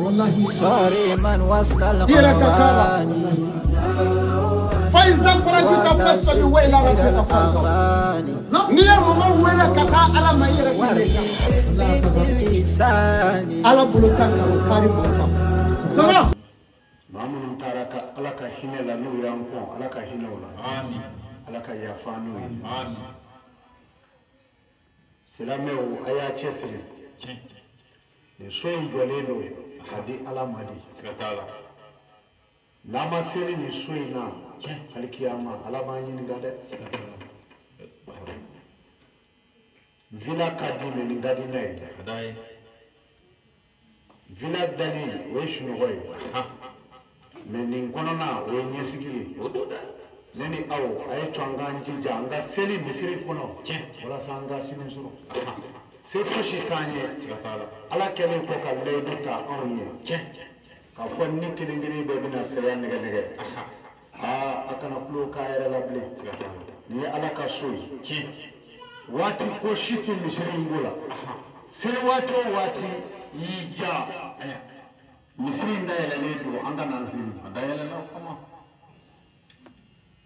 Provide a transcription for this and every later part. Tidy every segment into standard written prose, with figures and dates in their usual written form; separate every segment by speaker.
Speaker 1: والله
Speaker 2: صاري من وسط
Speaker 1: هيرك كارا فايزا فرانك تفسد وين راك تفرق نيا ماما وين كتا على ما يرك على بلوكا كاري بلوكا تمام
Speaker 3: mamun taraka alaka hinela nu yanko alaka hinola amin alaka yafanu amin silameu aya chesri ni soyin jolelo hadi alamadi skatala lama seri ni soyina alkiyama alamani ngade villa kadime ni ngadi nay dai villa dali weshnu goy menin konona wenyesigi neni awo ay chwanganji janga seli misiri kono wala sanga sinin suru se fushi tanye ala kele ko kalle duta onye ka fonni kilingiri be bina sayan nege nege akana kulo kaira lable ni ala ka soyi wati ko shiti misiri ngula se wato wati yija misiri ndayela ledu anga nanzini ndayela na kama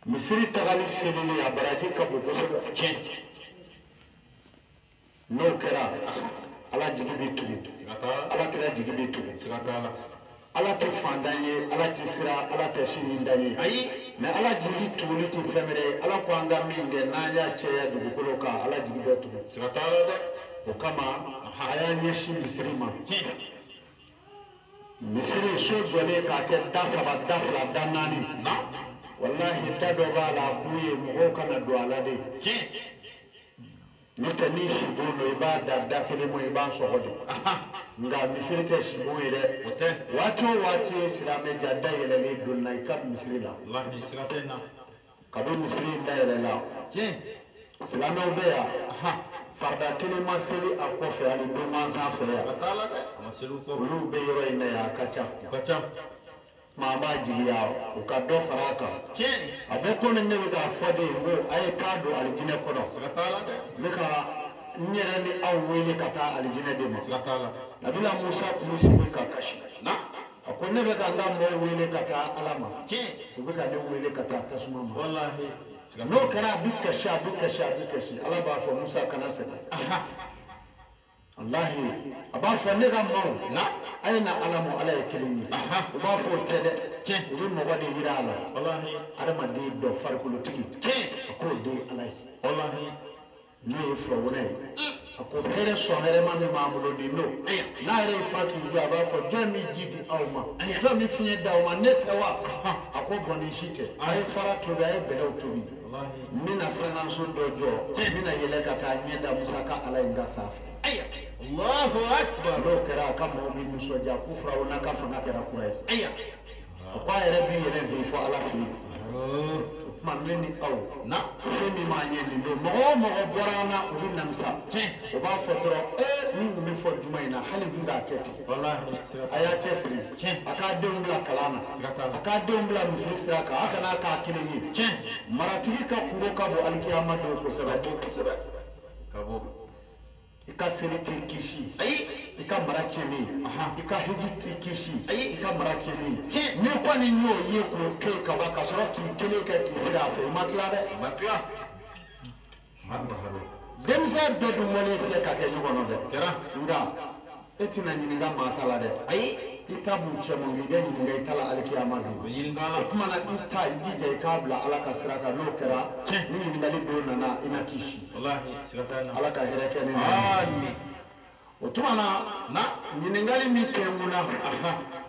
Speaker 3: misiri tagali selele ya baraji kabu bosodo no kera ala jigibi tugu ala kera jigibi tugu ala te fandanye ala te sira ala te shinindanye mais ala jigi tugu ti femere ala ko anga minde nanya cheya dugu koloka ala jigibi tugu sikatala de o kama haya nyeshi misiri ma misiri so jole ka ke dasaba dafla danani na wallahi tado bala kuye mo kana do alade nitani shibono ibada dakele mo iba so hodo nga misiri te shiboire wato wati islame jadda yele dunna ikab misiri la wallahi siratena kabe misiri ndayele la islame obeya farda kele masiri akofe ali do manza feya batala de masiru ko lu be yoro ina ya kacha ma ba jiya o ka do faraka abeko ne ne ga fode ngo ay kado aljine kono batala de me ka nyere ni awwele kata aljine de ma batala nabila musa kumisi ka kashi na akone be ga ndambo wele kata alama ko be ga de wele kata tasuma wallahi no kara bika sha ala ba fa musa kana saka wallahi aba fa ne ga mo na aina alamu ala yakilini ba fa tede irin mo wadi hirala wallahi arma de do farkulu tigi ko de alai wallahi no ifro wona ko pere so here man mamulo di no na re faki ju aba fa jami jidi awma jami finye dawma netewa ako boni shite ay farato da ay belaw tobi mina sana so dojo mina yele kata nyenda musaka ala inga safi Allahu akbar do kera kama obi musoja kufra wona ka fana kera kurai akwa yere bi yere zifo ala fi maneni aw na semi manyeni do mo borana obi namsa o ba fotoro mi fo jumaina hali hunda keti wallahi aya chesri aka dembla kalana aka dembla misrisra ka aka na ka kileni maratiki ka kuro ka bo alkiyama do ko sabato kabo ika seriti kishi ika maracheni ika hijiti kishi ika maracheni ni kwa ni nyo ye ko ke ka ba ka soro ki kele ka ki sira fe matlare matla hado demse bedu mole fle ka ke nyugo de kera nga etina nyini nga matala de ita bu chemo ngide nyini nga itala alkiyama do nyini ngala kuma na ita ijije kabla ala ka sira ka no kera nyini ngali do na ina kishi wallahi siratana ala ka hereke ni amin otumana na nyini ngali mi temuna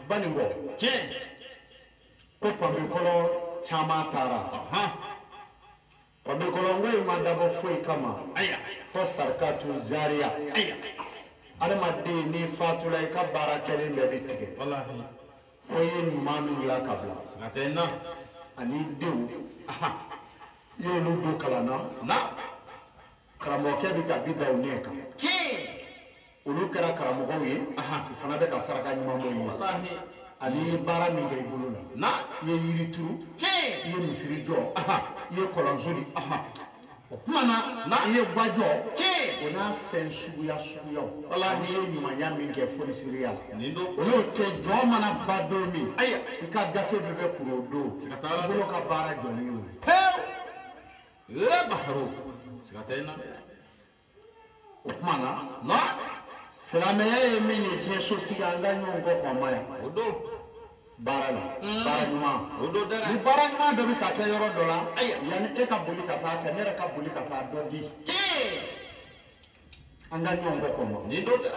Speaker 3: bani ngo ko pamikolo chama tara pamikolo ngwe madabo foi kama fo sarkatu zaria adama de ni fatula ka barakele be bitige wallahi foyin manu la kabla sanatena ani dew yo lu do kalana na karamo ke bi ka bidaw neka ulu kara karamo ko yi fana be ka saraka nyuma mo yi wallahi ani bara mi be bulula na ye yiri turu ye misiri jo ye kolonzodi o kuma na ye gwajo on a fait suguya wallahi ɲumanya min kɛ fonisiriya la n'o tɛ jɔn mana ba don min i ka gafe bɛɛ bɛ kuro o don i bolo ka baara jɔlen y'o ye
Speaker 2: baharo siga tɛ na
Speaker 3: o kuma na silamɛya ye min ye diɲɛ sosigi an ka ɲɔgɔn kɔ kɔn ma yan
Speaker 2: o don
Speaker 3: baara la baara ɲuman
Speaker 2: o don dɛ
Speaker 3: ni baara ɲuman dɔ bɛ ka kɛ yɔrɔ dɔ la yanni e ka boli ka taa kɛ ne yɛrɛ ka boli ka taa dɔ di an ka ɲɔgɔn kɔ kɔn ma
Speaker 2: ni don dɛ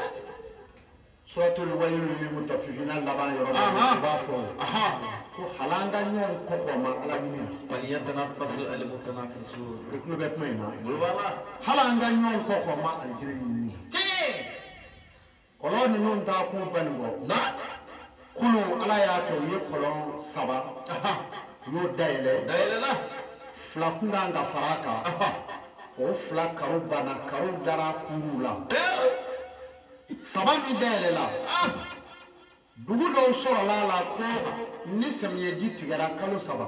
Speaker 3: suratul wayl lil mutaffifina laban yɔrɔ dɔ la u b'a fɔ ko hali an ka ɲɔgɔn kɔ kɔn ma ala ɲini na
Speaker 2: falyatanaffasu almutanafisun
Speaker 3: i tulo bɛ kuma in na
Speaker 2: bolo b'a la
Speaker 3: hali an ka ɲɔgɔn kɔ kɔn ma alijinɛ ɲini kɔlɔn ninnu t'a kun bani bɔ kunu ala y'a kɛ u ye kɔlɔn 3 u y'o dayɛlɛ
Speaker 2: la
Speaker 3: fila kun kan ka fara a kan o fila karo banna karo dara kuru la 3 min dayɛlɛ la dugu dɔw sɔrɔla a la ko ni samiyɛji tigɛra kalo 3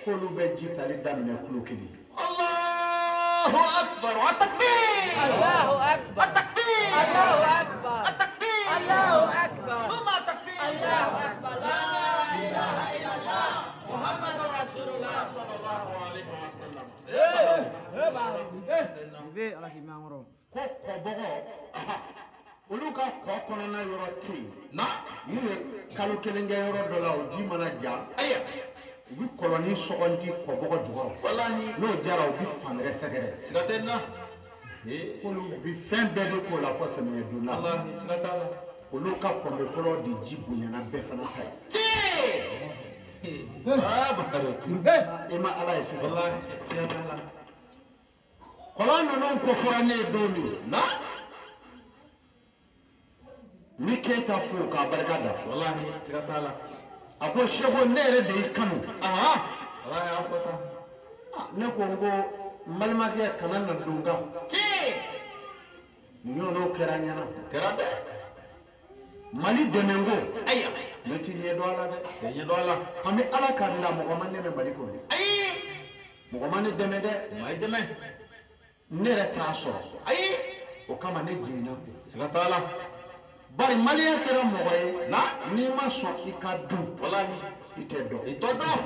Speaker 3: k'olu bɛ ji tali daminɛ kulo 1
Speaker 2: Allahu akbar wa takbir
Speaker 4: Allahu akbar Allahu akbar Allahu akbar
Speaker 2: summa takbir
Speaker 4: Allahu akbar
Speaker 2: la ilaha illallah Muhammadur Rasulullah sallallahu alaihi wasallam
Speaker 3: ko kɔbɔgɔ olu ka kɔ kɔnɔna yɔrɔ tɛ yen n'u ye kalo 1 kɛ yɔrɔ dɔ la o ji mana ja u bɛ kɔlɔnni sɔgɔnti kɔbɔgɔ jukɔrɔ n'o jara u bɛ fan wɛrɛ sɛgɛrɛ
Speaker 2: siga tɛ na
Speaker 3: olu bɛ fɛn bɛɛ de k'o la fɔ samiyɛ donda
Speaker 2: siga t'a la
Speaker 3: olu ka kɔnbɛ fɔlɔ de ji bonyana bɛɛ fana ta ye e ma ala ye sisan
Speaker 2: siga t'a la
Speaker 3: kɔlɔn ninnu kofɔra ne ye don min ni Keyita fo k'a barika da
Speaker 2: wallahi siga t'a la
Speaker 3: a ko seko ne yɛrɛ de y'i kanu
Speaker 2: ala y'a fɔ tan
Speaker 3: ne ko n ko n balimakɛ kana na don n kan ɲɔgɔnnaw kɛra n ɲɛna
Speaker 2: kɛra dɛ
Speaker 3: Mali dɛmɛ ko
Speaker 2: ayiwa
Speaker 3: ne ti ɲɛ dɔn a la dɛ
Speaker 2: tɛ ɲɛ dɔn a la
Speaker 3: an bɛ ala ka da mɔgɔ ma dɛmɛ Mali kɔnɔ
Speaker 2: ayi
Speaker 3: mɔgɔ ma ne dɛmɛ dɛ
Speaker 2: ma ye dɛmɛ
Speaker 3: ne yɛrɛ t'a sɔrɔ
Speaker 2: ayi
Speaker 3: o kama ne jiginna ko
Speaker 2: siga t'a la
Speaker 3: bari maliyɛn kɛra mɔgɔ ye n'i ma sɔn i ka dun
Speaker 2: wallahi
Speaker 3: i tɛ dɔn
Speaker 2: i tɔ dɔn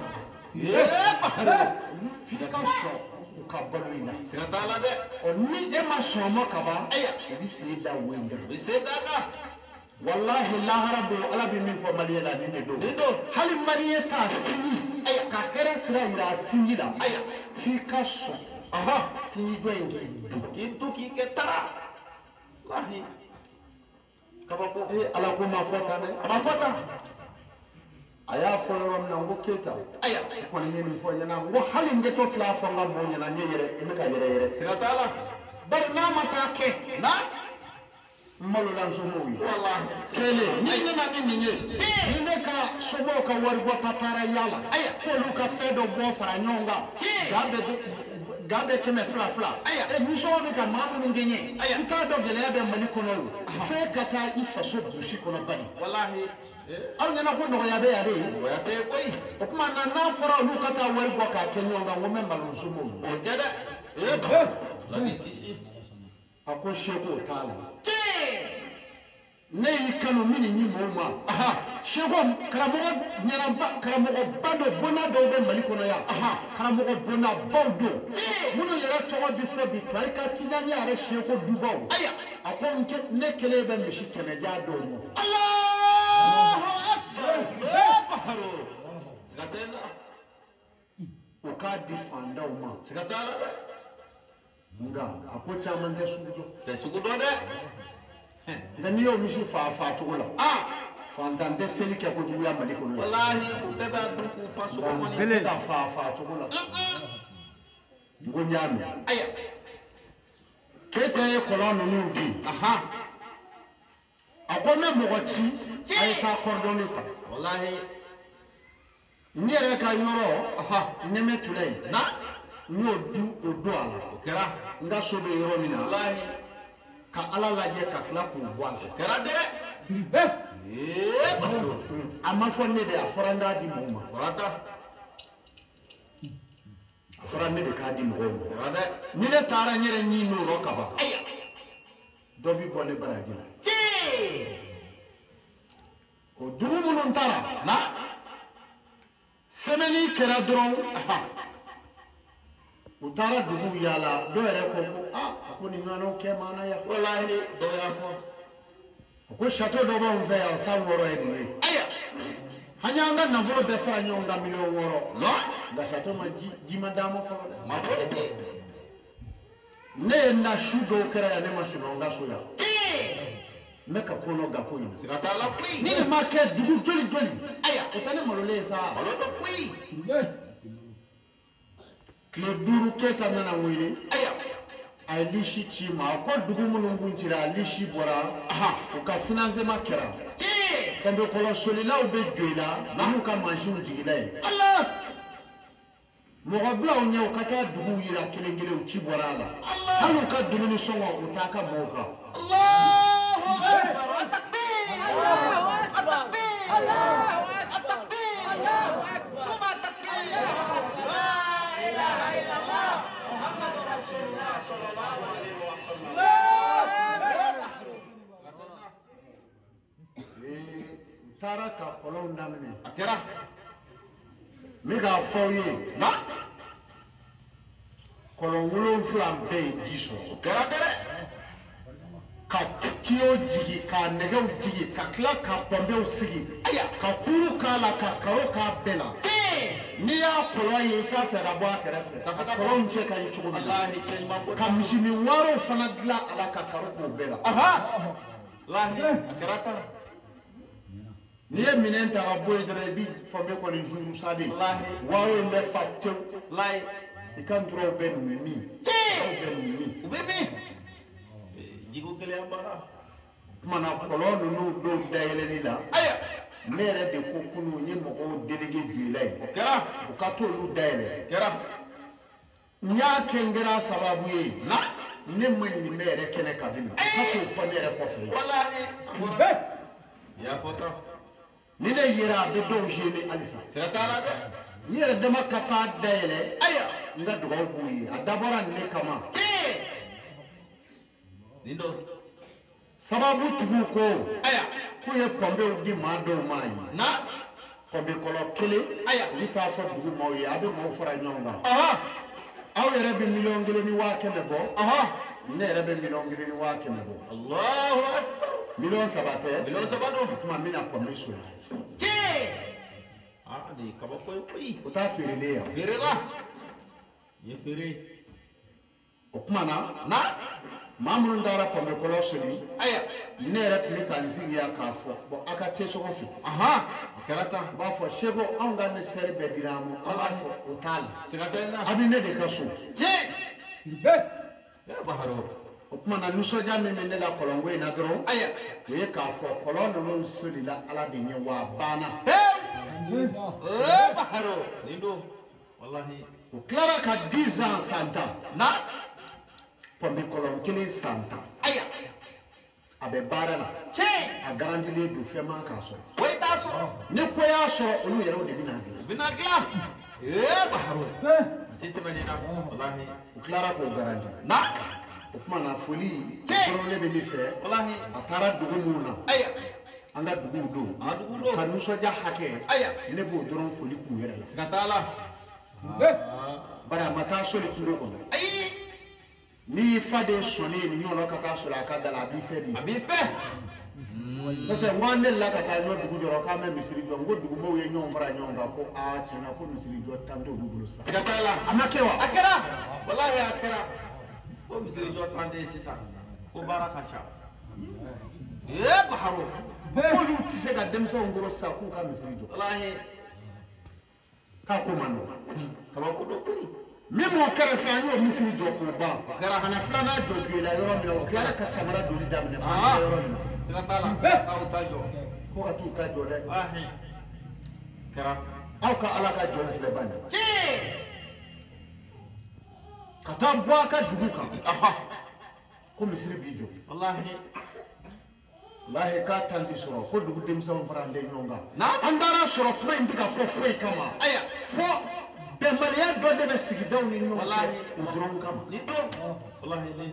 Speaker 3: f'i ka sɔn u ka balo i la
Speaker 2: siga t'a la dɛ
Speaker 3: ni e ma sɔn o ma ka ban u bɛ sen da wo in kan
Speaker 2: u bɛ se d'a kan
Speaker 3: wallahi lahara don ala bɛ min fɔ maliyɛn la nin de don hali maliyɛn t'a sinji ka hɛrɛ sira yira a sinji la f'i ka sɔn sinji jɔ in k'i dun
Speaker 2: k'i to k'i kɛ tara wallahi kabako
Speaker 3: ala ko ma fɔ tan dɛ
Speaker 2: a ma fɔ tan
Speaker 3: a y'a fɔ yɔrɔ min na n ko Keyita
Speaker 2: aya
Speaker 3: kɔni ye nin fɔ ɲɛna n ko hali n kɛtɔ fila fɔ n ka mɔɔw ɲɛna n ye yɛrɛ n bɛ ka yɛrɛ yɛrɛ
Speaker 2: siga t'a la
Speaker 3: bari n'a ma taa kɛ n malola n somɔgɔw ye
Speaker 2: wallahi
Speaker 3: kelen ni ne na ni nin ye ni ne ka somɔgɔw ka wari bɔta taara yaala k'olu ka fɛn dɔ bɔ fara ɲɔgɔn kan ga bɛ 200 ni sɔngɔ bɛ ka maa minnu kɛ ɲɛ i t'a dɔn gɛlɛya bɛ Mali kɔnɔ o f'e ka taa i faso burusi kɔnɔ bani
Speaker 2: wallahi
Speaker 3: aw ɲɛna ko nɔgɔya bɛ yan de
Speaker 2: nɔgɔya tɛ koyi
Speaker 3: o tuma na n'a fɔra olu ka taa wari bɔ k'a kɛ ɲɔgɔn kan n ko n bɛ malo somɔgɔw
Speaker 2: o tɛ dɛ labi kisi
Speaker 3: a ko seko t'a la ne y'i kanu min ni mɔɔw ma seko karamɔgɔba dɔ bonda dɔw bɛ Mali kɔnɔ yan karamɔgɔ bondabaw don minnu yɛrɛ tɔgɔ bi fɔ bi tarika tijani yɛrɛ seko dubaw a ko ne kelen bɛ misi 100 ja dɔw ma
Speaker 2: Allahu akbar siga tɛ na
Speaker 3: o k'a di fandaw ma
Speaker 2: siga t'a la dɛ
Speaker 3: nka a ko caman tɛ sugu dɔn
Speaker 2: tɛ sugu dɔn dɛ
Speaker 3: nka n'i y'o misi faa cogo la fantan tɛ seli kɛ kojuguya Mali kɔnɔ
Speaker 2: wallahi u bɛɛ b'a dun k'u fa sogo kɔni
Speaker 3: n bɛ ka faa cogo la n ko n y'a mɛn
Speaker 2: aya
Speaker 3: Keyita ye kɔlɔn ninnu di a ko n bɛ mɔgɔ ci a ye taa kɔrɔdɔnni ta
Speaker 2: wallahi
Speaker 3: n yɛrɛ ka yɔrɔ nɛmɛ tula yen
Speaker 2: na
Speaker 3: n y'o du o don a la
Speaker 2: o kɛra
Speaker 3: n ka so bɛ yɔrɔ min na
Speaker 2: wallahi
Speaker 3: ka ala lajɛ ka tila k'u bɔ a la
Speaker 2: o kɛra dɛ
Speaker 3: a ma fɔ ne de a fɔra n k'a di mɔgɔw ma
Speaker 2: fɔra tan
Speaker 3: a fara ne de k'a di mɔgɔw ma ni ne taara n yɛrɛ ɲi n'o ka ban dɔ bi bɔ ne baraji la o dugu minnu taara semaine kɛra dɔrɔn u taara dugu yaala dɔ yɛrɛ ko a ko nin ɲɔgɔnnaw kɛ maana ya walahi dɔ y'a fɔ ko château dɔ b'anw fɛ yan san 6 ye nin ye an y'an ka nafolo bɛɛ fara ɲɔgɔn kan 6 millions nka château ma ji ma d'a ma fɔlɔ dɛ ne ye n da su dɔw kɛra yan ne ma sunɔgɔ n ka so yan n bɛ ka ko dɔ ga ko in na ni nin ma kɛ dugu joli joli o tɛ ne malolen ye sa tile 5 Keta nana wele a ye lisi ci ma a ko dugu minnu kun cira a lisi bɔra u ka financement kɛra kɔnbe kɔlɔsolilaw bɛ jɔ i la n'u ka mansinw jigila ye mɔgɔ bilaw ɲɛ u ka taa duguw yira kelen kelen u ci bɔra a la hali u ka dumuni sɔngɔ u t'a ka mɔɔw kan taara ka kɔlɔnw daminɛ a kɛra n bɛ k'a fɔ aw ye kɔlɔn 7 bɛɛ ye ji sɔrɔ o kɛra dɛ ka tiyo jigi ka nɛgɛw jigi ka tila ka pɔnpew sigi ka kuru k'a la ka karo k'a bɛɛ la n'i y'a kɔlɔn ye i t'a fɛ ka bɔ a kɛrɛfɛ ka kɔlɔnw cɛ ka ɲi cogo min na ka misiminwaraw fana dilan a la ka karo k'o bɛɛ la
Speaker 2: a kɛra tan
Speaker 3: n'i ye minɛn ta ka bɔ yen dɔrɔn i bɛ pɔnpe kɔni zuru saden waro in bɛ fa tewu i ka nturaw bɛ numu min
Speaker 2: u bɛ min jiko gɛlɛya b'ala
Speaker 3: kumana kɔlɔn ninnu dɔw dayɛlɛli la ne yɛrɛ de ko kunun n ye mɔgɔw délégué joyila ye u ka t'olu dayɛlɛ n y'a kɛ n kɛra sababu ye ne ma ɲini n bɛ yɛrɛ kɛnɛ kabini ka t'o fɔ ne yɛrɛ kɔfɛ ni ne yera a bɛ dɔw gêner halisa n yɛrɛ dama ka taa dayɛlɛ n ka dugawu b'u ye a dabɔra ne kama sababu tigiw ko k'u ye pɔnpew di maa dɔw ma ye pɔnpe kɔlɔ 1 olu t'a fɔ dugu maaw ye a bɛ maaw fara ɲɔgɔn kan aw yɛrɛ bɛ 1,500,000 bɔ ne yɛrɛ bɛ 1,500,000 bɔ $3 tɛ kuma n bɛna pɔnpe sola o t'a feerelen yan o kuma na maa minnu taara pɔnpe kɔlɔ soli ne yɛrɛ tun bɛ ka n sigi yan k'a fɔ bon a ka te sɔgɔ fɛ u b'a fɔ seko anw ka misɛri bɛɛ dira an ma an b'a fɔ o t'a la a bɛ ne de ka so o kuma na nisɔndiya min bɛ ne la kɔlɔnko in na dɔrɔn o ye k'a fɔ kɔlɔn ninnu solila ala de ɲɛ wa a banna o tilara ka 10 ans san 10 pɔnpe kɔlɔn 1 san 10 a bɛ baara la a garantilen don fɛn ma k'a sɔrɔ ni ko y'a sɔrɔ olu yɛrɛw de bɛna dilan u tilara k'o garanti o kuma na foli dɔrɔn ne bɛ ne fɛ a taara dugu minnu na an ka duguw don ka nisɔndiya hakɛ ne b'o dɔrɔn foli k'u yɛrɛ la bari a ma taa soli kungo kɔnɔ n'i y'i fa de sɔnni ye nin ɲɔgɔnna ka taa sɔrɔ a ka da la a b'i fɛ de n'o tɛ n ko an delila ka taa ɲɔ dugu jɔrɔ k'an bɛ misiri jɔ n ko dugumɔgɔw ye ɲɔgɔn fara ɲɔgɔn kan ko tiɲɛna ko misiri jɔ tan t'olu bolo sisan a ma kɛ wa
Speaker 2: a kɛra walahi a kɛra ko misiri jɔ tan tɛ sisan ko baara ka ca baharo
Speaker 3: k'olu tɛ se ka denmisɛnw kɔrɔ sisan k'u ka misiri jɔ
Speaker 2: walahi
Speaker 3: k'a ko man nɔgɔn
Speaker 2: kabako dɔ koyi
Speaker 3: min b'o kɛrɛfɛ an y'o misiri jɔ k'o ban ka na filanan jɔ joyila yɔrɔ min na o tilara ka samara doli daminɛ fana yɔrɔ min na
Speaker 2: siga t'a la k'aw ta jɔ
Speaker 3: ko ka t'u ta jɔ dɛ
Speaker 2: kɛra
Speaker 3: aw ka ala ka jɔn filɛ ban ka taa bɔ a ka dugu kan ko misiri b'i jɔ
Speaker 2: walahi
Speaker 3: k'a tan tɛ sɔrɔ ko dugu denmisɛnw fara an tɛ ɲɔgɔn kan an taara sɔrɔ kuma in tɛ ka fɔ foyi kama fɔ bɛnbaliya dɔ de bɛ sigidaw ni ɲɔgɔn cɛ o dɔrɔn kama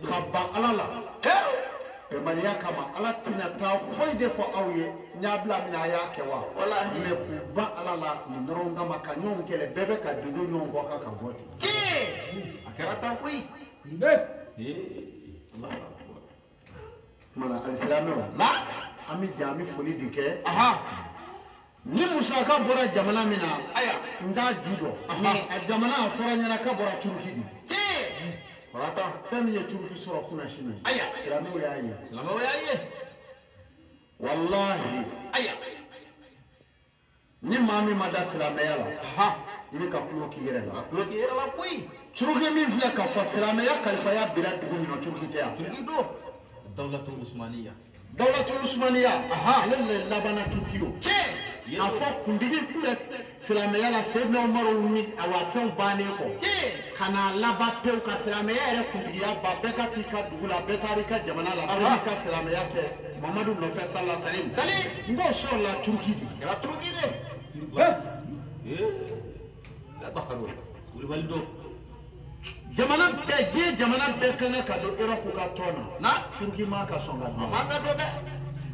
Speaker 3: ka ban ala la bɛnbaliya kama ala tɛna taa foyi de fɔ aw ye ɲabila min a y'a kɛ wa mɛ k'u ban ala la nin dɔrɔn kama ka ɲɔgɔn kɛlɛ bɛɛ bɛ ka dodo ɲɔgɔn kɔ ka bɔ ten
Speaker 2: a kɛra tan koyi
Speaker 3: mana alisilamɛw an bɛ jan an bɛ foli de kɛ ni musaka bɔra jamana min na n t'a ju dɔn mɛ a jamana a fɔra ɲɛna k'a bɔra turuki de fɛn min ye turuki sɔrɔ kunna sini silamɛw y'a ye walahi ni maa min ma da silamɛya la i bɛ ka tulo k'i yɛrɛ la turuki min filɛ ka fɔ silamɛya kalifaya bila dugu min na turuki tɛ yan
Speaker 2: dawlatul usmaniya
Speaker 3: ale le labana turuki o a fɔ kuntigi tun bɛ silamɛya la Seydina Umaru ni a wa fɛnw bannen kɔ ka n'a laban pewu ka silamɛya yɛrɛ kuntigiya ba bɛɛ ka t'i ka dugu la bɛɛ taara i ka jamana la bɛɛ b'i ka silamɛya kɛ Mamadu nɔfɛ sallallahu alaihi wa sallam n k'o sɔrɔla turuki de jamana bɛɛ diɲɛ jamana bɛɛ kan ka don Europe ka tɔn na turuki ma ka sɔn ka don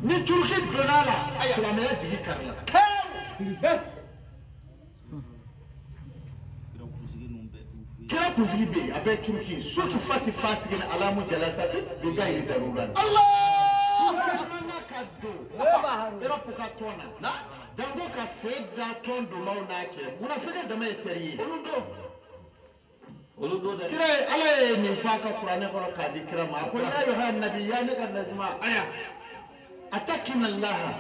Speaker 3: ni turuki donna la silamɛya jigi kari la kira kunsigi bɛ yen a bɛ turuki suki fati fasigi ni alamu jalasati bi gayiri darura jamana ka don Europe ka tɔn na dango ka sen da tɔn donmaw n'a cɛ munafɛkɛ dama ye teri ye kira ala ye nin fɔ a ka kuranɛ kɔnɔ k'a di kira ma a ko ya ayyuhan nabi ya ne ka najuma أتكن الله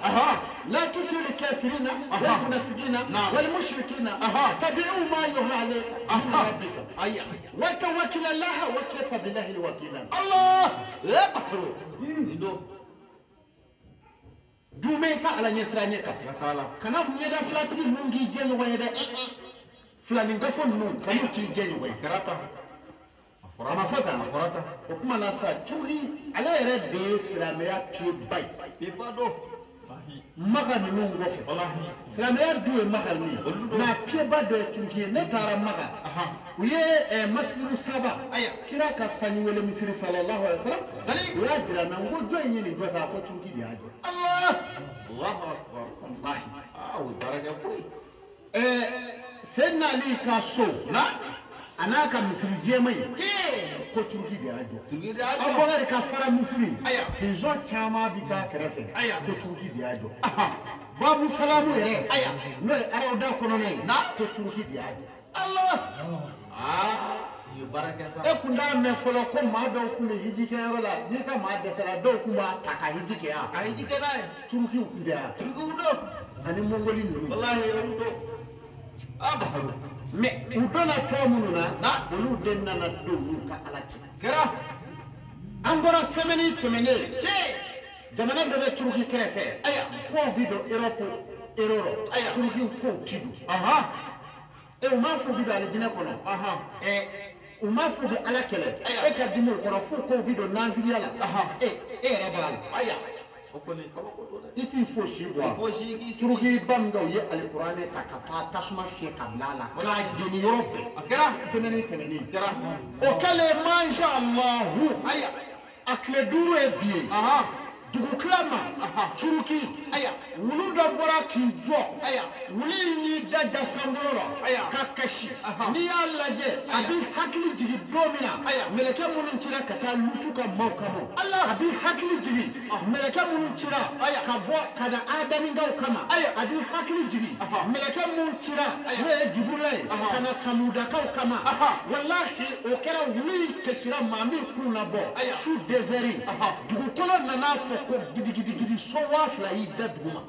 Speaker 3: لا تطع الكافرين والمنافقين والمشركين تبعوا ما يوحى إليك من ربك وتوكل الله وكفى بالله الوكيل الله أكبر دوميكا على نسرانيكا كنا بنيدا فلاتي نونجي جيني ويدا فلانين غفون نون كانوا كي جيني ويدا ama fata o kuma na sa turi ala yɛrɛ de ye silamɛya pied bay maga ninnu kɔfɛ silamɛya du ye maga min ye nka pied ba dɔ ye turuki ye ne taara maga u ye masiri saba kira ka sanji wele misiri sallallahu alaihi wasallam u y'a jira mɛ n ko jɔn in ye nin jɔ fɛ a ko turuki de y'a jɔ Seydina Ali ka so a n'a ka misiri jɛman ye ko turuki de y'a jɔ Abubakar ka fara misiri pizɔn caman bi k'a kɛrɛfɛ ko turuki de y'a jɔ babu salamu yɛrɛ n'o ye arawuda kɔnɔna ye ko turuki de y'a jɔ e kun t'a mɛn fɔlɔ ko maa dɔw kun bɛ hiji kɛyɔrɔ la n'i ka maa dɛsɛra dɔw kun b'a ta ka hiji kɛ yan turukiw kun tɛ yan ani mongoli ninnu mɛ u donna tɔ minnu na olu de nana don n'u ka ala cɛ an bɔra sɛmɛni tɛmɛnen jamana dɔ bɛ turuki kɛrɛfɛ kow bi don Europe turukiw kow ti don u m'a fɔ bi don alijinɛ kɔnɔ u m'a fɔ bi ala kɛlɛ e ka dimi o kɔrɔ fo kow bi don nanfigiya la e yɛrɛ b'a la i t'i fosi bɔ turuki ba min kɛ u ye alikuranɛ ta ka taa tasuma fiyɛ ka bila a la k'a jeni yɔrɔ bɛɛ sɛmɛni tɛmɛnen o kɛlen masha Allahu a tile 5 ye bi ye dugu tila ma turuki wulu dɔ bɔra k'i jɔ wulu in y'i da ja sankolo la ka kasi n'i y'a lajɛ a b'i hakili jigin don min na mɛlɛkɛ minnu cira ka taa lutu ka maaw kama a b'i hakili jigin mɛlɛkɛ minnu cira ka bɔ ka na adaminkaw kama a b'i hakili jigin mɛlɛkɛ minnu cira n'o ye Jiburila ye ka na samudakaw kama walahi o kɛra wulu in kasira maa min kun labɔ su dɛsɛri dugukolo nana fɔ ko gidigidi so 2 y'i da dugu ma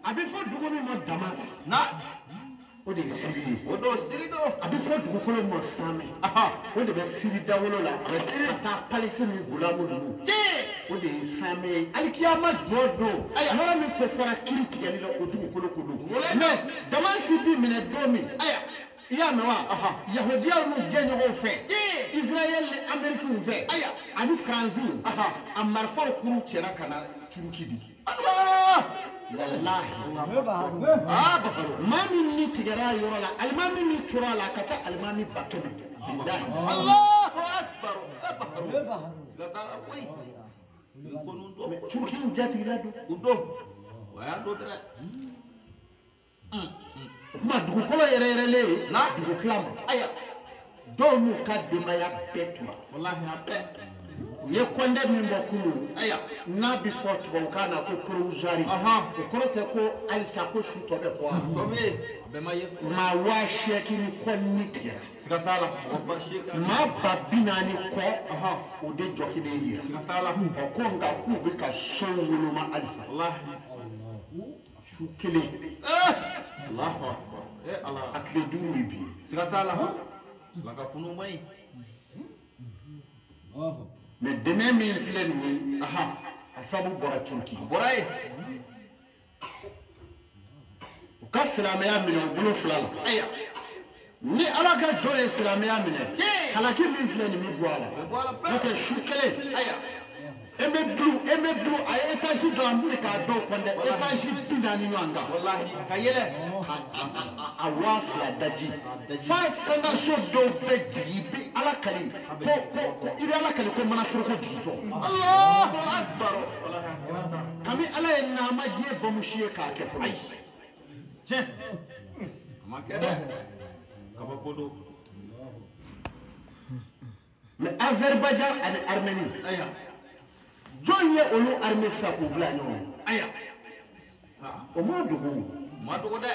Speaker 3: a bɛ fɔ dugu min ma Damas o de ye siri ye a bɛ fɔ dugukolo min ma Samɛ o de bɛ siri dawolo la a bɛ siri ka taa Palestine ni Gulamu ninnu o de ye saamɛ alikiyama jɔ don yɔrɔ min ko fɔra kiri tigɛli la o dugukolo ko don mais Damansi bi minɛ don min i y'a mɛn wa yahudiyaw n'u jɛɲɔgɔnw fɛ Israël ni Amérikiw fɛ ani Faransiw a marifaw kuru cɛra ka na Turuki di wallahi maa min ni tigɛra a yɔrɔ la alimami min tora a la a ka ca alimami 100
Speaker 2: Allahu akbar
Speaker 3: mais Turukiw jatigila don kuma dugukolo yɛrɛyɛrɛlen dugu tila ma dɔw n'u ka denbaya bɛɛ tura u ye kɔnde min bɔ kunun n'a bi fɔ tubabukan na ko provisoire o kɔrɔ tɛ ko halisa ko su tɔ bɛ bɔ maa 80,000 ni kɔ ni tigɛra maa 40,000 kɔ o de jɔ kelen ye ɔ ko nka k'u bɛ ka sɔn woloma halisa su kelen a tile 5 ye bi mais dɛmɛ min filɛ nin ye a sabu bɔra Turki u ka silamɛya minɛ u bolo 2 la ni Ala ka jɔn ye silamɛya minɛ halaki min filɛ nin bɛ bɔ a la n'o tɛ su kelen Emeblu a ye étage dɔ an bɛ k'a dɔw kɔn dɛ étage 40 ɲɔgɔn kan a 2000 daji fa sangaso dɔw bɛ jigin bi Ala kali ko i bɛ Ala kali ko mana foroko jigintɔ
Speaker 2: Allahu akbar
Speaker 3: kami Ala ye nama diɲɛ bamusi ye k'a kɛ fɔlɔ
Speaker 2: tiɲɛ a ma kɛ dɛ kabako don
Speaker 3: mais Azerbaïdjan ani Arménie jɔn ye olu armée sa k'u bila ɲɔgɔn o ma dogo
Speaker 2: dɛ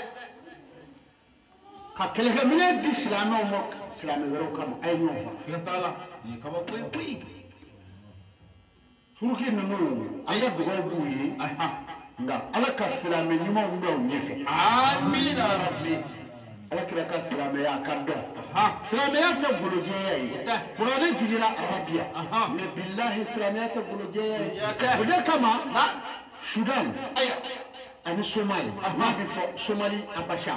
Speaker 3: ka kɛlɛkɛminɛ di silamɛw ma silamɛ wɛrɛw kama a ye ɲɔgɔn fa Turuki ninnu an ka dugawu b'u ye nka Ala ka silamɛ ɲumanw bɛ u ɲɛfɛ
Speaker 2: amina rabbi
Speaker 3: Ala kira ka silamɛya a ka dɔn silamɛya tɛ golojɛya ye kuranɛ jiginna arabiya mais billahi silamɛya tɛ golojɛya ye o de kama Sudan ani Somali n'a bɛ fɔ Somali Abacha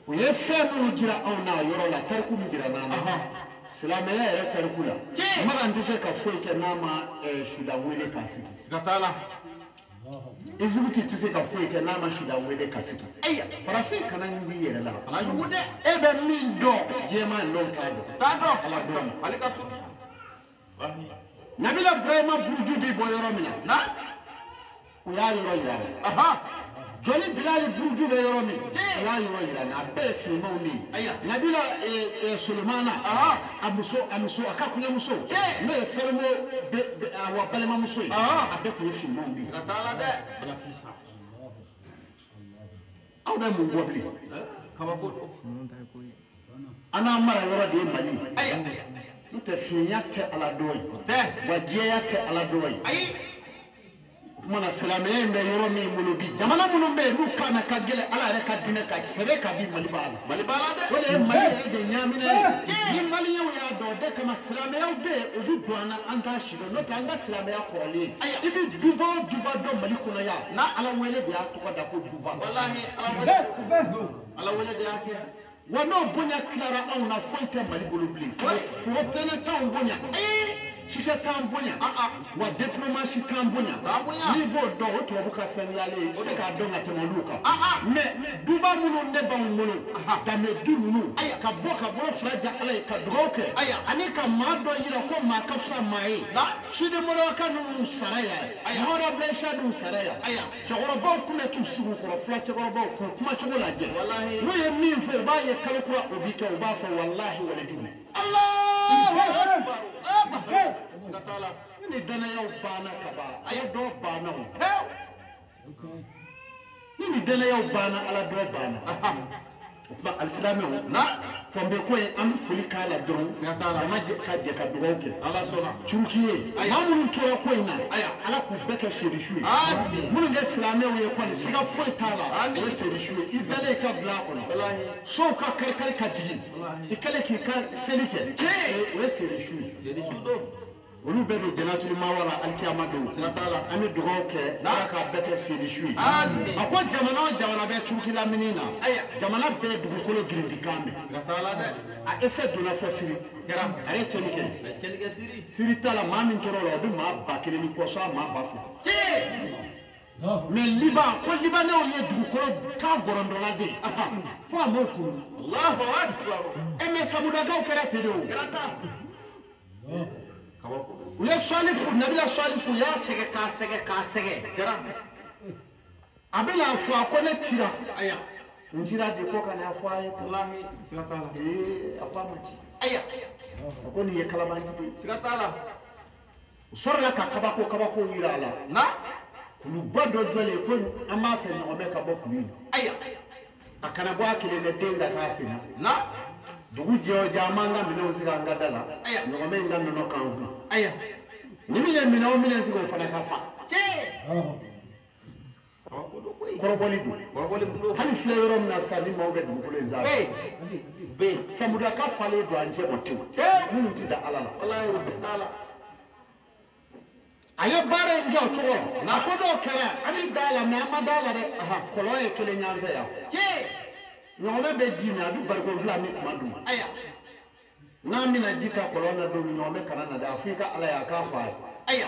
Speaker 3: u ye fɛn minnu jira anw na yɔrɔ la tariku min jira n'an na silamɛya yɛrɛ tariku la mara n tɛ se ka foyi kɛ n'a ma Sudan wele k'a sigi Égypte tɛ se ka foyi kɛ n'a ma Sudan wele ka sigi farafin kana ɲugu i yɛrɛ la e bɛ min dɔn jɛman dɔn t'a dɔn Ala dɔn Nabila Burahima Buruju bɛ bɔ yɔrɔ min na u y'a yɔrɔ yira n na jɔnni Bilali Buruju bɛ yɔrɔ min u y'a yɔrɔ yira n na a bɛɛ ye finmanw de ye Nabila Solomana a ka kɔɲɔmuso n'o ye Salomo wa balimamuso ye a bɛɛ tun ye finmanw de ye aw bɛ mun bɔ bilen an n'an mara yɔrɔ de ye Mali n'o tɛ finya tɛ Ala dɔ ye wa jɛya tɛ Ala dɔ ye o kumana silamɛya in bɛ yɔrɔ min bolo bi jamana minnu bɛ yen n'u kan na ka gɛlɛn Ala yɛrɛ ka diinɛ ka sɛbɛn ka di Mali b'a la o de ye Mali yɛrɛ de ɲaamina ye ni maliyɛnw y'a dɔn o de kama silamɛyaw bɛ yen o bɛ don an na an t'a si dɔn n'o tɛ an ka silamɛya kɔrɔlen i bɛ duba o duba dɔn Mali kɔnɔ yan n'a Ala wele de y'a tɔgɔ da ko duba
Speaker 2: Ala wele de y'a kɛ
Speaker 3: wa n'o bonya tilara anw na foyi tɛ Mali bolo bilen foro tɛnɛ t'anw bonya cikɛ t'an bonya wa diplomasi t'an bonya n'i b'o dɔn o tubabu ka fɛn yalen ye i se k'a dɔn ka tɛmɛ olu kan mais duba minnu ne b'anw bolo danbe du ninnu ka bɔ ka bolo fila ja Ala ye ka dugawu kɛ ani ka maa dɔ yira ko maa ka fisa maa ye Sidi Modibo ninnu sara yan Modibo Blaise ninnu sara yan cɛkɔrɔbaw tun bɛ t'u sigi u kɔrɔ fila cɛkɔrɔbaw k'u kumacogo lajɛ n'u ye min fɔ u b'a ye kalo kura o bi kɛ u b'a fɔ walahi walajugu ni danayaw banna ka ban a ye dɔ banna o ni danayaw banna Ala dɔ banna o tuma alisilamɛw tɔnbɛ ko ye an bɛ foli k'a la dɔrɔn jama ka jɛ ka dugawu kɛ Turuki ye maa minnu tora ko in na Ala k'u bɛɛ kɛ serisu ye minnu ye silamɛw ye kɔni siga foyi t'a la o ye serisu ye i dalen i ka bila a kɔnɔ sow ka kari-kari ka jigin i kɛlen k'i ka seli kɛ o ye serisu ye olu bɛ don jɛnɛtiri mawala alikiyama don siga t'a la an bɛ dugawu kɛ ala k'a bɛɛ kɛ seedi su ye a ko jamana o jamana bɛ turukila mini na jamana bɛɛ dugukolo girindikan mɛn siga t'a la dɛ a effet donna fɔ siri a ye cɛnni kɛ siri t'a la maa min tora la o bɛ maa ba kelen ni kɔsɔn a maa ba fila mais Liban ko libanɛw ye dugukolo kan gɔrɔndɔla de fo a m'o kunu mais samudakaw kɛra ten de o u ye sɔlifu nabila sɔlifu u y'a sɛgɛ k'a sɛgɛ a bɛna fɔ a ko ne cira n cira de ko ka n'a fɔ a ye tan a ko a ma ci a ko nin ye kalabaji de u sɔrɔla ka kabako yira a la kuluba dɔ jɔlen ko an b'a fɛ ɲɔgɔnmɛ ka bɔ kulu in na a kana bɔ a kelen na den ka k'a sen na dugu jɛ o jɛ an b'an ka minɛnw sigi an ka da la ɲɔgɔnmɛ in ka nɔnɔ k'an kun ni min ye minɛn o minɛn sigi o fana ka fa kɔrɔbɔli don hali filɛ yɔrɔ min na sisan ni maaw bɛ dugukolo in sanfɛ samudaka falen don an cɛ ma tewu minnu tɛ da ala la a ye baara in kɛ o cogo la ko dɔw kɛra an bɛ da la mɛ an ma da la dɛ kɔlɔn ye kelen y'an fɛ yan ɲɔgɔnmɛ bɛ ji min a bɛ barikon fila min kuma dun n'an bɛna ji ta kɔlɔn na don min ɲɔgɔnmɛ kana na dɛ a fɔ i ka ala ye a k'a fɔ a ye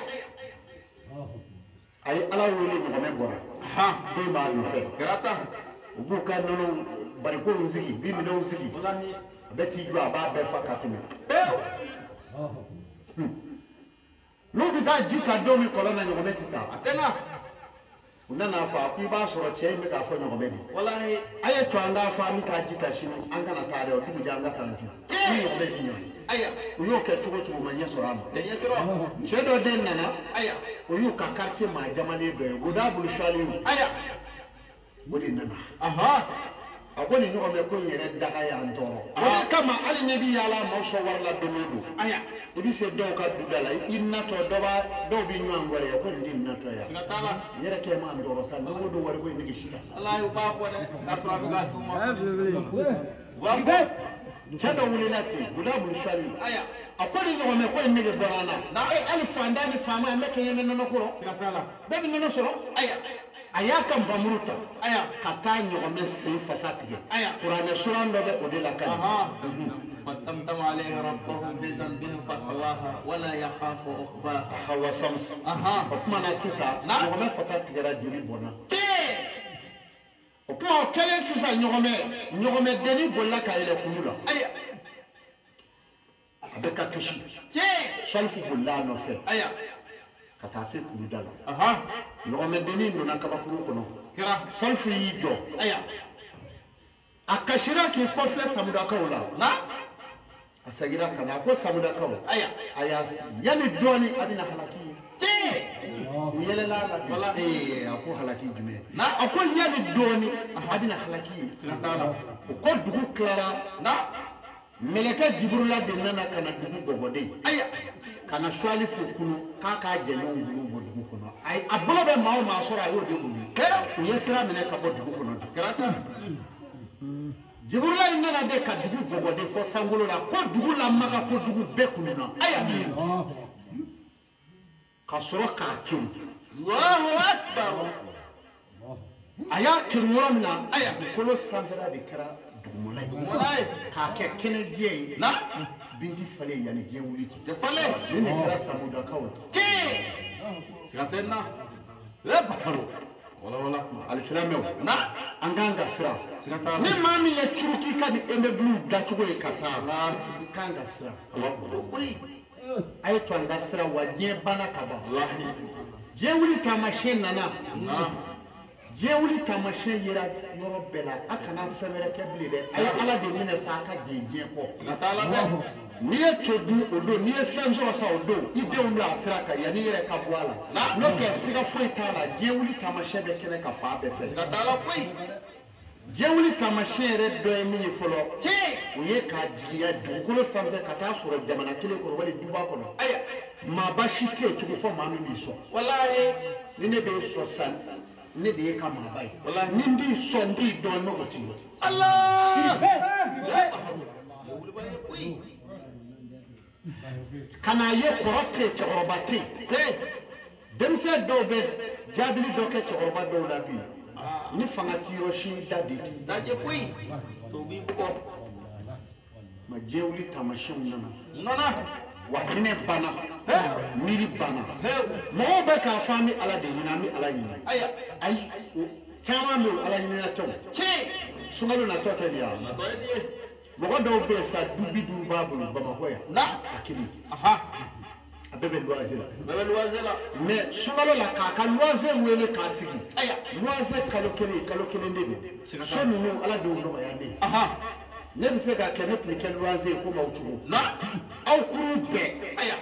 Speaker 3: a ye ala wele ɲɔgɔnmɛ bɔra den b'a nɔfɛ u b'u ka nɔnɔ barikonw sigi bi minɛnw sigi a bɛ t'i jɔ a b'a bɛɛ fa ka tɛmɛ n'u bɛ taa ji ta don min kɔlɔn na ɲɔgɔnmɛ tɛ taa u nana fɔ a ko i b'a sɔrɔ cɛ in bɛ k'a fɔ ɲɔgɔnmɛ de a ye to an k'a fɔ an bɛ taa ji ta sini an kana taa dɛ o dugujɛ an ka taa ji ni ɲɔgɔnmɛ ji ɲɔgɔn u y'o kɛ cogo cogo ma ɲɛ sɔrɔ a ma cɛ dɔ den nana o y'u ka quartier maa jamalen dɔ ye Godabulu Salimu o de nana a ko nin ɲɔgɔnmɛ ko in yɛrɛ daga y'an tɔɔrɔ o de kama hali n'i bɛ yaala maaw sɔn wari la don o don i bɛ se dɔw ka duda la i natɔ dɔw bɛ ɲɔgɔn wɛrɛ ko nin tɛ natɔ ye n yɛrɛ kɛ m'an tɔɔrɔ sa n'o don wari ko in nege si la cɛ dɔ wulila ten Godabulu Salimu a ko nin ɲɔgɔnmɛ ko in nege bɔra an na hali fantan ni faama an bɛ kɛɲɛ ni nɔnɔ kɔrɔ bɛɛ bɛ nɔnɔ sɔrɔ a y'a ka nbamuru ta ka taa ɲɔgɔnmɛ sen fasa tigɛ kuranɛ suran dɔ bɛ o de la ka
Speaker 2: فَتَمْتَمَ عَلَيْهَا رَبُّهُمْ بِذَنبِهِمْ فَسَوَّاهَا وَلَا يَخَافُ عُقْبَاهَا
Speaker 3: o kuma na sisan ɲɔgɔnmɛ fasa tigɛra joli bɔnna o kuma o kɛlen sisan ɲɔgɔnmɛ denni bolila ka yɛlɛ kulu la a bɛ ka kisi sɔlifu bolila a nɔfɛ ka taa se kulu da la ɲɔgɔnmɛ denni donna kabakuru kɔnɔ sɔlifu y'i jɔ a kasira k'i kɔfilɛ samudakaw la a seginna ka na a ko samudakaw a y'a yanni dɔɔni a bɛna halaki ye u yɛlɛla a la a ko halaki jumɛn a ko yanni dɔɔni a bɛna halaki ye o ko dugu tilara mɛlɛkɛ Jiburila de nana ka na dugu bɔbɔden ka na Salifu kunu k'a k'a jɛɲɔgɔnw bolo bɔ dugu kɔnɔ a bolo bɛ maa o maa sɔrɔ a y'o de wuli u ye sira minɛ ka bɔ dugu kɔnɔ Jiburila in nana de ka dugu bɔbɔden fɔ sankolo la ko dugu lamaga ko dugu bɛɛ kununa ka sɔrɔ k'a kiru a y'a kiru yɔrɔ min na kolo sanfɛla de kɛra dugumɔla ye k'a kɛ kɛnɛjɛ ye binti falen yanni diɲɛ wuli ci nin de kɛra samudakaw la siga tɛ n na alisilamɛw an k'an ka siran ni maa min ye curuki ka di immeuble dacogo ye ka taa i k'an ka siran a ye to an ka siran wa diɲɛ banna ka ban diɲɛ wuli taamasiyɛn nana diɲɛ wuli taamasiyɛn yera yɔrɔ bɛɛ la a kana fɛn wɛrɛ kɛ bilen dɛ a ye ala de minɛ sa a ka jɛn diɲɛ kɔ n'i ye to dun o don n'i ye fɛn sɔrɔ sa o don i denw bila a sira kan yanni i yɛrɛ ka bɔ a la n'o tɛ siga foyi t'a la diɲɛ wuli taamasiyɛn bɛ kɛnɛ ka fan bɛɛ fɛ diɲɛ wuli taamasiyɛn yɛrɛ dɔ ye min ye fɔlɔ o ye k'a jigiya dugukolo sanfɛ ka taa sɔrɔ jamana kelen kɔnɔ wali duba kɔnɔ maaba si tɛ yen tugun fɔ maa min b'i sɔn ni ne bɛ sɔn sisan ne de ye ka maaba ye ni n t'i sɔn n t'i dɔn n'o t'i ye kana ye korote chorobate demse dobe jabili doke choroba do la bi ni fanga tiro shi daditi
Speaker 2: daje kui to bi ko
Speaker 3: ma jewli tamashin
Speaker 2: nana
Speaker 3: wa hine bana miri bana mo be ka fami ala de ni mi ala ni
Speaker 2: aya
Speaker 3: ay chama mi ala ni na to
Speaker 2: che
Speaker 3: sungalu na to te dia
Speaker 2: na to di
Speaker 3: mo do be sa dubi du babul baba hoya
Speaker 2: na
Speaker 3: akili
Speaker 2: aha
Speaker 3: abebe loisir
Speaker 2: la
Speaker 3: mais sungalu la ka loisir wele ka sigi
Speaker 2: aya
Speaker 3: loisir kalo kele ndebe so nu ala do no ya ne
Speaker 2: aha
Speaker 3: ne bi se ka kene plike loisir ko mawtugo
Speaker 2: na
Speaker 3: aw kuru be
Speaker 2: aya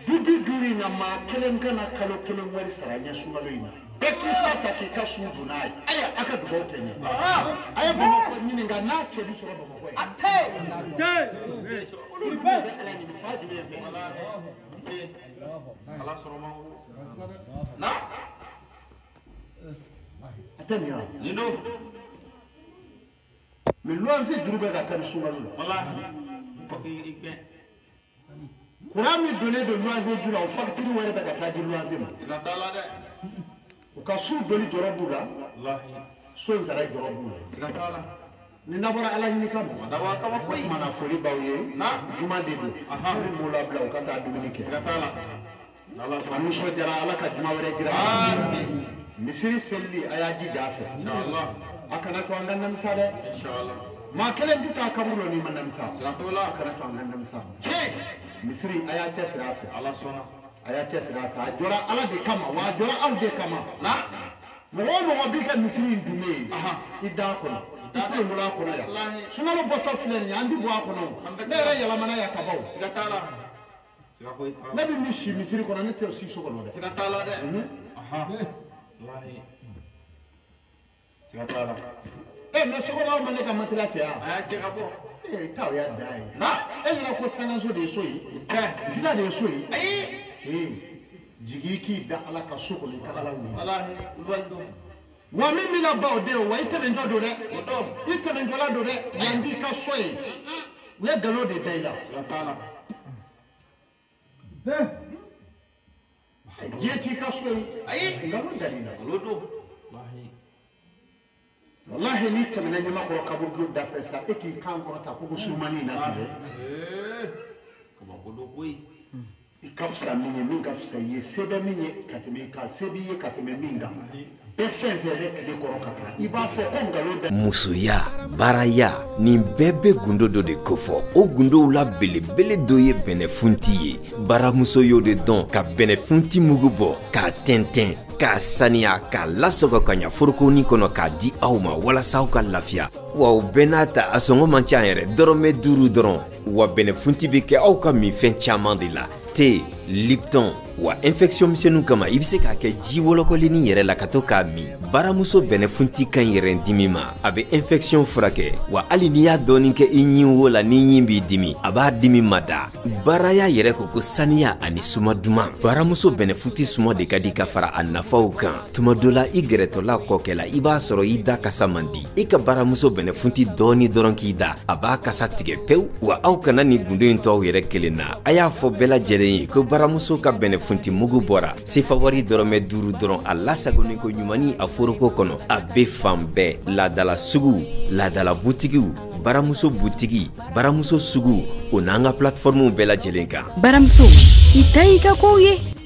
Speaker 3: dubi duri na ma kelen kana kalo kelen wari saranya sungalu ina beki ta ki ka sudu nai
Speaker 2: aya
Speaker 3: aka dubo kenye
Speaker 2: aha
Speaker 3: aya ba ko nyini nga na che bi soro ba ko
Speaker 2: ate
Speaker 3: ala ni fa du be
Speaker 2: ala soroma na
Speaker 3: atani ya
Speaker 2: nindo
Speaker 3: mi loisir durube ka kan sungalu
Speaker 2: wallahi foki ikbe
Speaker 3: Kurami donné de loisir du la facture wala ba ka di loisir ma
Speaker 2: sikatala de
Speaker 3: o ka su doli jorobu la
Speaker 2: wallahi
Speaker 3: so zara jorobu
Speaker 2: sikatala
Speaker 3: ni nabara ala ni kam
Speaker 2: dawa kama kui
Speaker 3: mana fori bawye
Speaker 2: na
Speaker 3: juma de do
Speaker 2: aha
Speaker 3: mo la bla o ka ta dumini ke
Speaker 2: sikatala Allah
Speaker 3: anu so jara ala ka juma wala jira
Speaker 2: amin
Speaker 3: misiri selli ayaji jafe
Speaker 2: inshallah
Speaker 3: akana to angan misale
Speaker 2: inshallah
Speaker 3: ma kelen dita kamuro ni man misale
Speaker 2: sikatala
Speaker 3: akana to angan misale
Speaker 2: che
Speaker 3: misiri ayache firafe
Speaker 2: Allah sona
Speaker 3: ayache firafe ajora ala de kama wa ajora al de kama
Speaker 2: na
Speaker 3: mo bi ka misiri ndume
Speaker 2: aha
Speaker 3: ida kono ikule mula kono ya sunalo boto filen ya andi bo kono mere yala mana ya kabaw
Speaker 2: sikatala sikakoi
Speaker 3: nabi mishi misiri kono ne te si so kono de
Speaker 2: sikatala de aha wallahi sikatala
Speaker 3: me so kono ma ne ka matila ke ya
Speaker 2: aya che kapo
Speaker 3: taw ya dai
Speaker 2: na
Speaker 3: na ko sanga so de so yi
Speaker 2: te
Speaker 3: vila de so yi
Speaker 2: ai
Speaker 3: jigiki da ala ka so kono ka ala wi
Speaker 2: wallahi luwando
Speaker 3: wa mimi na ba ode wa ite benjo do de
Speaker 2: odo
Speaker 3: ite benjo la do de yandi ka so yi we galo de daila
Speaker 2: sikatala
Speaker 3: jeti ka so yi
Speaker 2: ai
Speaker 3: ngalo dalila
Speaker 2: ludo wallahi
Speaker 3: wallahi ni tamina nyama ko kaburgu da fesa eki kan ko ta ko sumani na kide
Speaker 2: kama kodo koi
Speaker 3: ikafsa minye mingafsa ye sebe minye katime ka sebi ye katime minga befen fere kide ko kaka iba fo ko ngalo da
Speaker 5: musuya baraya ni bebe gundo do de kofo o gundo la bele do ye benefunti ye baramuso yo de don ka benefunti mugubo ka tenten ka saniya ka lasogo kanya furukuni kono ka di awma wala saw ka lafiya wa benata asongo mancha yere dorome duru doron wa benefunti be ke aw ka mi fen chaman de la te Lipton wa infection misenu kama ibise ka ke ji wolokolini yere la kato ka mi baramuso benefunti kan yere dimi ma abe infection frake wa ali ni ya doni ke inyi wola ni nyimbi dimi aba dimi mada baraya yere ko saniya ani suma duma baramuso benefunti suma de kadi ka fara annafaw kan tumadola igreto la kokela iba soro ida kasamandi ika baramuso benefunti doni doron ki da aba kasa tige pew wa aw kana ni gundo into yere kelena aya fo bela jere ko baramuso ka benefunti mugu bora si favori dorome duru doron alla sagoni ko nyumani aforoko kono abe fambe la dala sugu la dala butigiu baramuso butigi baramuso sugu onanga platformu bela jelenka
Speaker 6: baramuso itaika koye